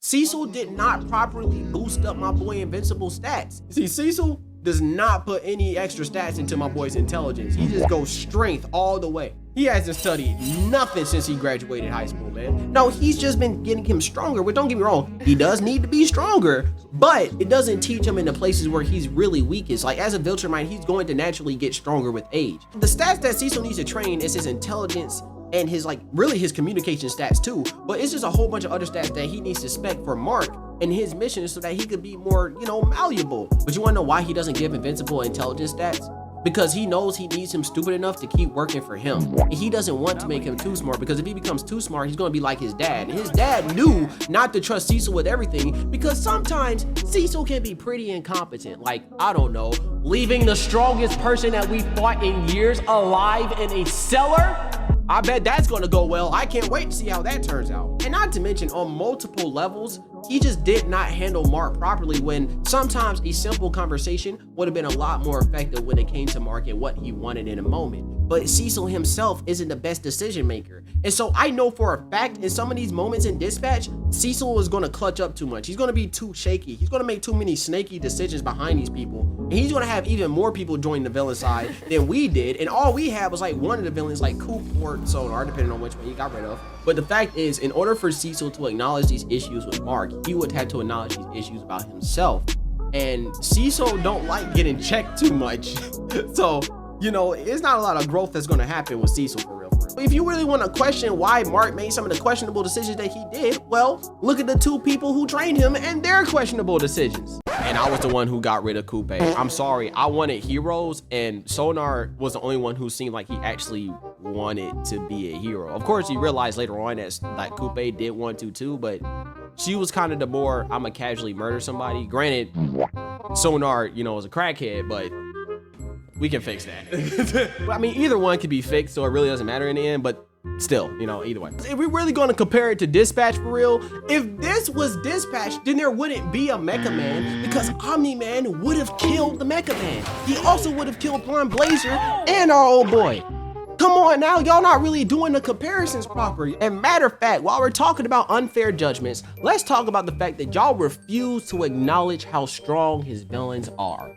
Cecil did not properly boost up my boy Invincible stats. See, Cecil does not put any extra stats into my boy's intelligence. He just goes strength all the way. He hasn't studied nothing since he graduated high school, man. No, he's just been getting him stronger, but don't get me wrong, he does need to be stronger, but it doesn't teach him in the places where he's really weakest. Like as a Viltrumite, he's going to naturally get stronger with age. The stats that Cecil needs to train is his intelligence and his really his communication stats too, but it's just a whole bunch of other stats that he needs to spec for Mark and his mission so that he could be more, malleable. But you wanna know why he doesn't give Invincible intelligence stats? Because he knows he needs him stupid enough to keep working for him. And he doesn't want to make him too smart, because if he becomes too smart, he's gonna be like his dad. And his dad knew not to trust Cecil with everything, because sometimes Cecil can be pretty incompetent. Like, I don't know, leaving the strongest person that we fought in years alive in a cellar? I bet that's gonna go well. I can't wait to see how that turns out. And not to mention, on multiple levels, he just did not handle Mark properly, when sometimes a simple conversation would have been a lot more effective when it came to Mark and what he wanted in a moment. But Cecil himself isn't the best decision maker. And so I know for a fact in some of these moments in dispatch, Cecil is gonna clutch up too much. He's gonna be too shaky. He's gonna make too many snaky decisions behind these people. And he's gonna have even more people join the villain side than we did. And all we had was like one of the villains, like Coop or Sonar, depending on which one he got rid of. But the fact is, in order for Cecil to acknowledge these issues with Mark, he would have to acknowledge these issues about himself. And Cecil don't like getting checked too much. So, it's not a lot of growth that's gonna happen with Cecil for real. If you really want to question why Mark made some of the questionable decisions that he did, well, look at the two people who trained him and their questionable decisions. And I was the one who got rid of Coupe. I'm sorry, I wanted Heroes, and Sonar was the only one who seemed like he actually wanted to be a hero. Of course, he realized later on that Coupe did want to too, but she was kind of the more, I'ma casually murder somebody. Granted, Sonar, is a crackhead, but we can fix that. I mean, either one can be fixed, so it really doesn't matter in the end, but still, either way. If we're really going to compare it to Dispatch for real, if this was Dispatch, then there wouldn't be a Mecha Man, because Omni-Man would have killed the Mecha Man. He also would have killed Blonde Blazer and our old boy. Come on now, y'all not really doing the comparisons properly. And matter of fact, while we're talking about unfair judgments, let's talk about the fact that y'all refuse to acknowledge how strong his villains are.